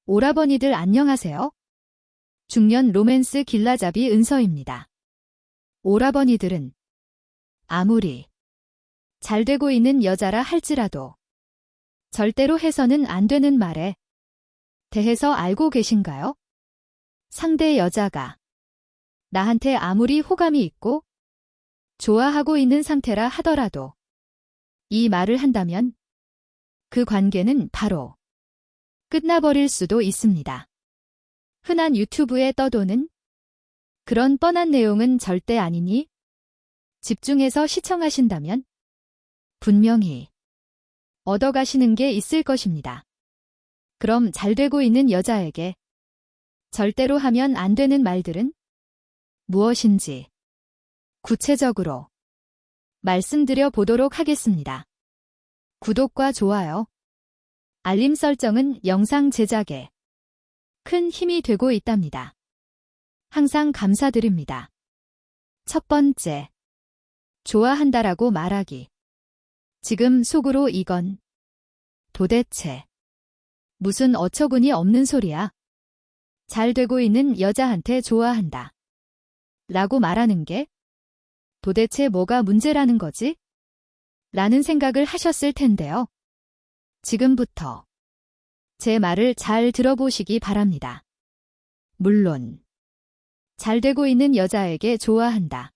오라버니들 안녕하세요. 중년 로맨스 길라잡이 은서입니다. 오라버니들은 아무리 잘 되고 있는 여자라 할지라도 절대로 해서는 안 되는 말에 대해서 알고 계신가요? 상대 여자가 나한테 아무리 호감이 있고 좋아하고 있는 상태라 하더라도 이 말을 한다면 그 관계는 바로 끝나버릴 수도 있습니다. 흔한 유튜브에 떠도는 그런 뻔한 내용은 절대 아니니 집중해서 시청하신다면 분명히 얻어가시는 게 있을 것입니다. 그럼 잘 되고 있는 여자에게 절대로 하면 안 되는 말들은 무엇인지 구체적으로 말씀드려 보도록 하겠습니다. 구독과 좋아요, 알림 설정은 영상 제작에 큰 힘이 되고 있답니다. 항상 감사드립니다. 첫 번째, 좋아한다라고 말하기. 지금 속으로 이건 도대체 무슨 어처구니 없는 소리야. 잘 되고 있는 여자한테 좋아한다 라고 말하는 게 도대체 뭐가 문제라는 거지? 라는 생각을 하셨을 텐데요. 지금부터 제 말을 잘 들어보시기 바랍니다. 물론 잘 되고 있는 여자에게 좋아한다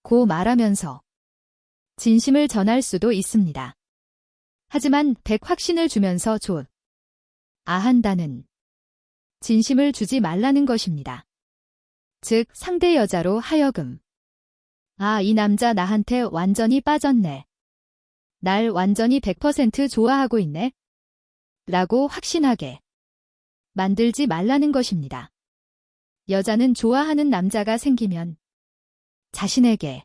고 말하면서 진심을 전할 수도 있습니다. 하지만 100 확신을 주면서 한다는 진심을 주지 말라는 것입니다. 즉 상대 여자로 하여금 이 남자 나한테 완전히 빠졌네. 날 완전히 100% 좋아하고 있네. 라고 확신하게 만들지 말라는 것입니다. 여자는 좋아하는 남자가 생기면 자신에게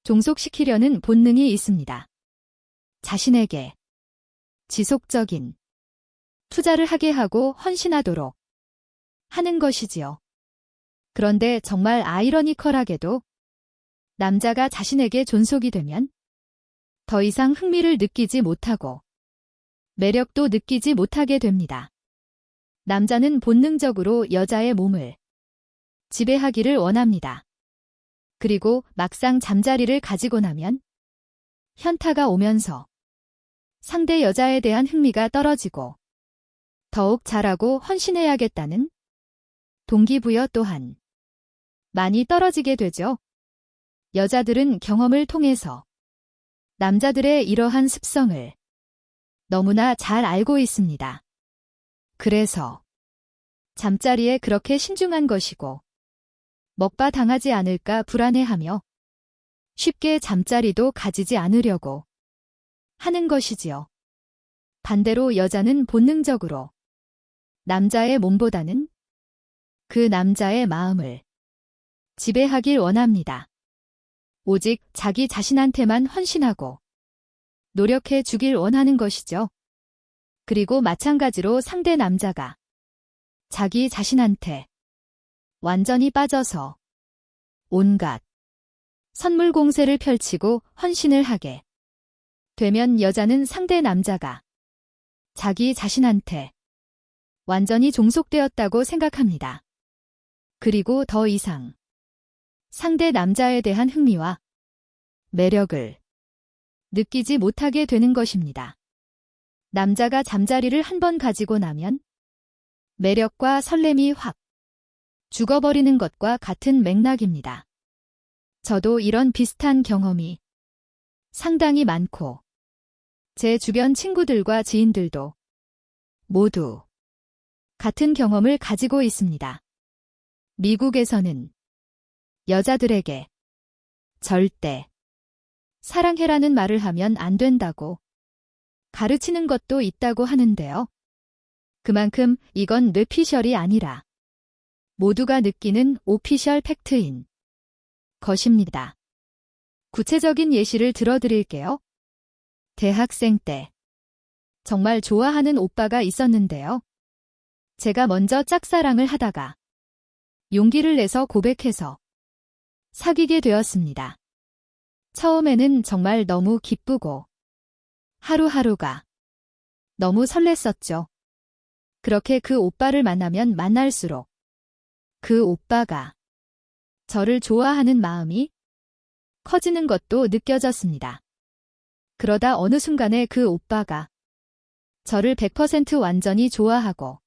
종속시키려는 본능이 있습니다. 자신에게 지속적인 투자를 하게 하고 헌신하도록 하는 것이지요. 그런데 정말 아이러니컬하게도 남자가 자신에게 존속이 되면 더 이상 흥미를 느끼지 못하고 매력도 느끼지 못하게 됩니다. 남자는 본능적으로 여자의 몸을 지배하기를 원합니다. 그리고 막상 잠자리를 가지고 나면 현타가 오면서 상대 여자에 대한 흥미가 떨어지고 더욱 잘하고 헌신해야겠다는 동기부여 또한 많이 떨어지게 되죠. 여자들은 경험을 통해서 남자들의 이러한 습성을 너무나 잘 알고 있습니다. 그래서 잠자리에 그렇게 신중한 것이고 먹바 당하지 않을까 불안해하며 쉽게 잠자리도 가지지 않으려고 하는 것이지요. 반대로 여자는 본능적으로 남자의 몸보다는 그 남자의 마음을 지배하길 원합니다. 오직 자기 자신한테만 헌신하고 노력해 주길 원하는 것이죠. 그리고 마찬가지로 상대 남자가 자기 자신한테 완전히 빠져서 온갖 선물 공세를 펼치고 헌신을 하게 되면 여자는 상대 남자가 자기 자신한테 완전히 종속되었다고 생각합니다. 그리고 더 이상 상대 남자에 대한 흥미와 매력을 느끼지 못하게 되는 것입니다. 남자가 잠자리를 한 번 가지고 나면 매력과 설렘이 확 죽어버리는 것과 같은 맥락입니다. 저도 이런 비슷한 경험이 상당히 많고 제 주변 친구들과 지인들도 모두 같은 경험을 가지고 있습니다. 미국에서는 여자들에게 절대 사랑해라는 말을 하면 안 된다고 가르치는 것도 있다고 하는데요. 그만큼 이건 뇌피셜이 아니라 모두가 느끼는 오피셜 팩트인 것입니다. 구체적인 예시를 들어드릴게요. 대학생 때 정말 좋아하는 오빠가 있었는데요. 제가 먼저 짝사랑을 하다가 용기를 내서 고백해서 사귀게 되었습니다. 처음에는 정말 너무 기쁘고 하루하루가 너무 설렜었죠. 그렇게 그 오빠를 만나면 만날수록 그 오빠가 저를 좋아하는 마음이 커지는 것도 느껴졌습니다. 그러다 어느 순간에 그 오빠가 저를 100% 완전히 좋아하고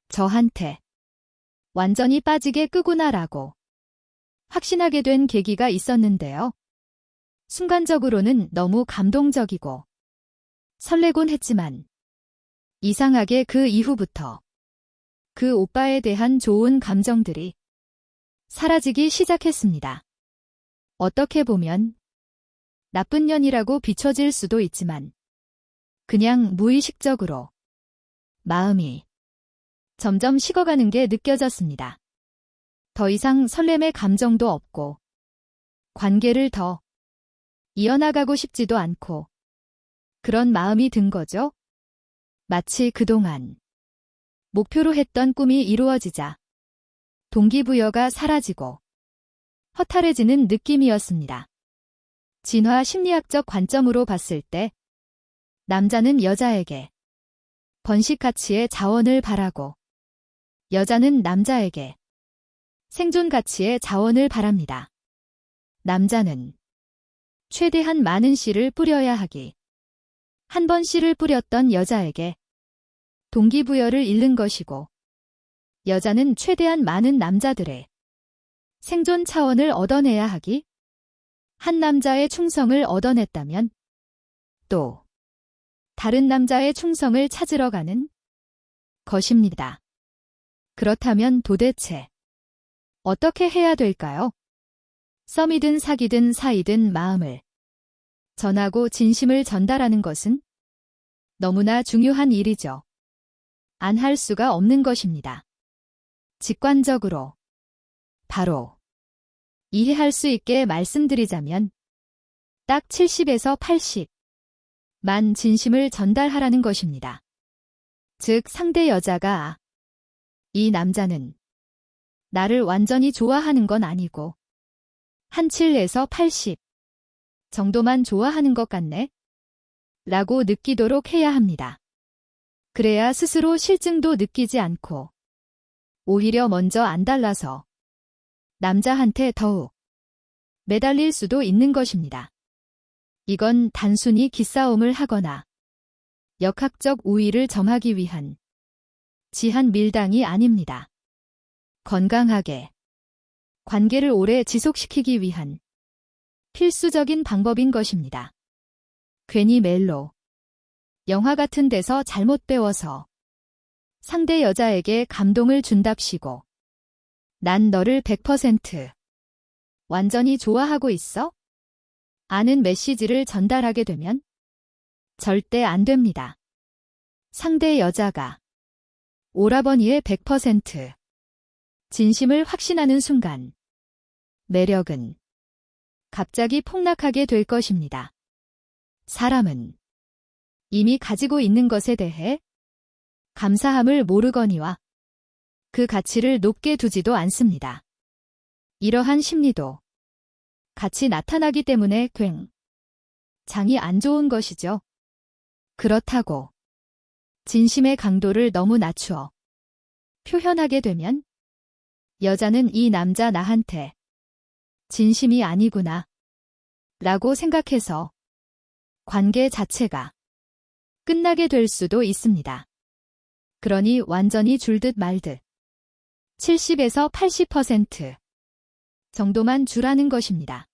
저한테 완전히 빠지게 끄구나라고 확신하게 된 계기가 있었는데요. 순간적으로는 너무 감동적이고 설레곤 했지만 이상하게 그 이후부터 그 오빠에 대한 좋은 감정들이 사라지기 시작했습니다. 어떻게 보면 나쁜 년이라고 비춰질 수도 있지만 그냥 무의식적으로 마음이 점점 식어가는 게 느껴졌습니다. 더 이상 설렘의 감정도 없고 관계를 더 이어나가고 싶지도 않고 그런 마음이 든 거죠. 마치 그동안 목표로 했던 꿈이 이루어지자 동기부여가 사라지고 허탈해지는 느낌이었습니다. 진화 심리학적 관점으로 봤을 때 남자는 여자에게 번식 가치의 자원을 바라고 여자는 남자에게 생존 가치의 자원을 바랍니다. 남자는 최대한 많은 씨를 뿌려야 하기. 한 번 씨를 뿌렸던 여자에게 동기부여를 잃는 것이고 여자는 최대한 많은 남자들의 생존 차원을 얻어내야 하기. 한 남자의 충성을 얻어냈다면 또 다른 남자의 충성을 찾으러 가는 것입니다. 그렇다면 도대체 어떻게 해야 될까요? 썸이든 사귀든 사이든 마음을 전하고 진심을 전달하는 것은 너무나 중요한 일이죠. 안 할 수가 없는 것입니다. 직관적으로 바로 이해할 수 있게 말씀드리자면 딱 70에서 80만 진심을 전달하라는 것입니다. 즉 상대 여자가 이 남자는 나를 완전히 좋아하는 건 아니고 한 7에서 80 정도만 좋아하는 것 같네 라고 느끼도록 해야 합니다. 그래야 스스로 실증도 느끼지 않고 오히려 먼저 안달나서 남자한테 더욱 매달릴 수도 있는 것입니다. 이건 단순히 기싸움을 하거나 역학적 우위를 점하기 위한 지한 밀당이 아닙니다. 건강하게 관계를 오래 지속시키기 위한 필수적인 방법인 것입니다. 괜히 멜로, 영화 같은 데서 잘못 배워서 상대 여자에게 감동을 준답시고 난 너를 100% 완전히 좋아하고 있어? 아는 메시지를 전달하게 되면 절대 안 됩니다. 상대 여자가 오라버니의 100% 진심을 확신하는 순간 매력은 갑자기 폭락하게 될 것입니다. 사람은 이미 가지고 있는 것에 대해 감사함을 모르거니와 그 가치를 높게 두지도 않습니다. 이러한 심리도 같이 나타나기 때문에 굉장히 안 좋은 것이죠. 그렇다고 진심의 강도를 너무 낮추어 표현하게 되면 여자는 이 남자 나한테 진심이 아니구나 라고 생각해서 관계 자체가 끝나게 될 수도 있습니다. 그러니 완전히 줄듯 말듯 70에서 80% 정도만 주라는 것입니다.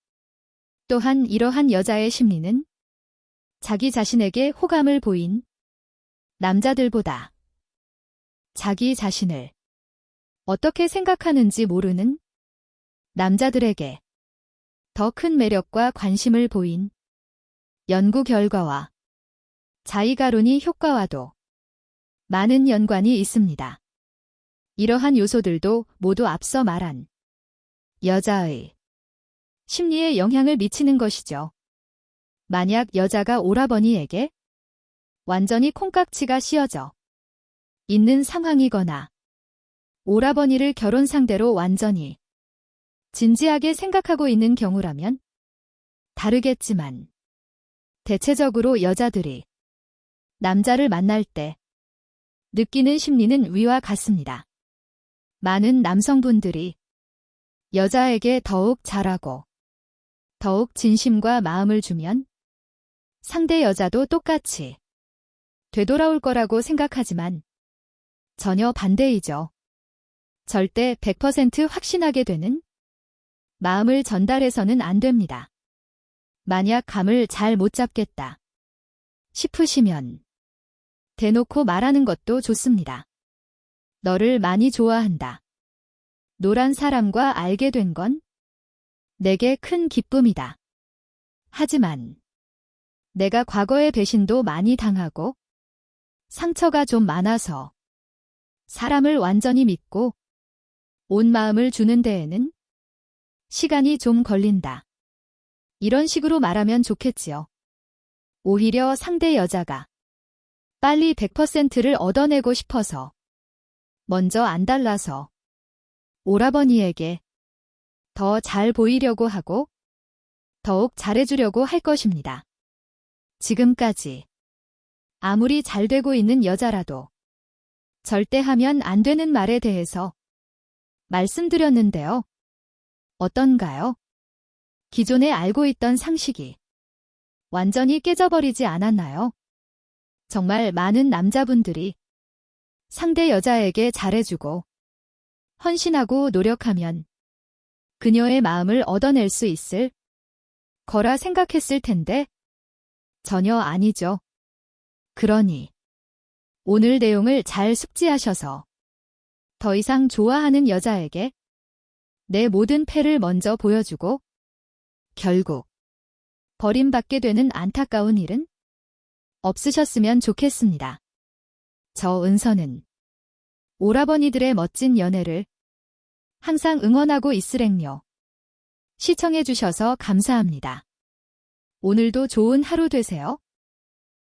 또한 이러한 여자의 심리는 자기 자신에게 호감을 보인 남자들보다 자기 자신을 어떻게 생각하는지 모르는 남자들에게 더 큰 매력과 관심을 보인 연구 결과와 자이가로니 효과와도 많은 연관이 있습니다. 이러한 요소들도 모두 앞서 말한 여자의 심리에 영향을 미치는 것이죠. 만약 여자가 오라버니에게 완전히 콩깍지가 씌어져 있는 상황이거나 오라버니를 결혼 상대로 완전히 진지하게 생각하고 있는 경우라면 다르겠지만 대체적으로 여자들이 남자를 만날 때 느끼는 심리는 위와 같습니다. 많은 남성분들이 여자에게 더욱 잘하고 더욱 진심과 마음을 주면 상대 여자도 똑같이 되돌아올 거라고 생각하지만 전혀 반대이죠. 절대 100% 확신하게 되는 마음을 전달해서는 안 됩니다. 만약 감을 잘 못 잡겠다 싶으시면 대놓고 말하는 것도 좋습니다. 너를 많이 좋아한다. 노란 사람과 알게 된 건 내게 큰 기쁨이다. 하지만 내가 과거에 배신도 많이 당하고 상처가 좀 많아서 사람을 완전히 믿고 온 마음을 주는 데에는 시간이 좀 걸린다. 이런 식으로 말하면 좋겠지요. 오히려 상대 여자가 빨리 100%를 얻어내고 싶어서 먼저 안달나서 오라버니에게 더 잘 보이려고 하고 더욱 잘해주려고 할 것입니다. 지금까지 아무리 잘 되고 있는 여자라도 절대 하면 안 되는 말에 대해서 말씀드렸는데요. 어떤가요? 기존에 알고 있던 상식이 완전히 깨져버리지 않았나요? 정말 많은 남자분들이 상대 여자에게 잘해주고 헌신하고 노력하면 그녀의 마음을 얻어낼 수 있을 거라 생각했을 텐데 전혀 아니죠. 그러니 오늘 내용을 잘 숙지하셔서 더 이상 좋아하는 여자에게 내 모든 패를 먼저 보여주고 결국 버림받게 되는 안타까운 일은 없으셨으면 좋겠습니다. 저 은서는 오라버니들의 멋진 연애를 항상 응원하고 있으랭요. 시청해주셔서 감사합니다. 오늘도 좋은 하루 되세요.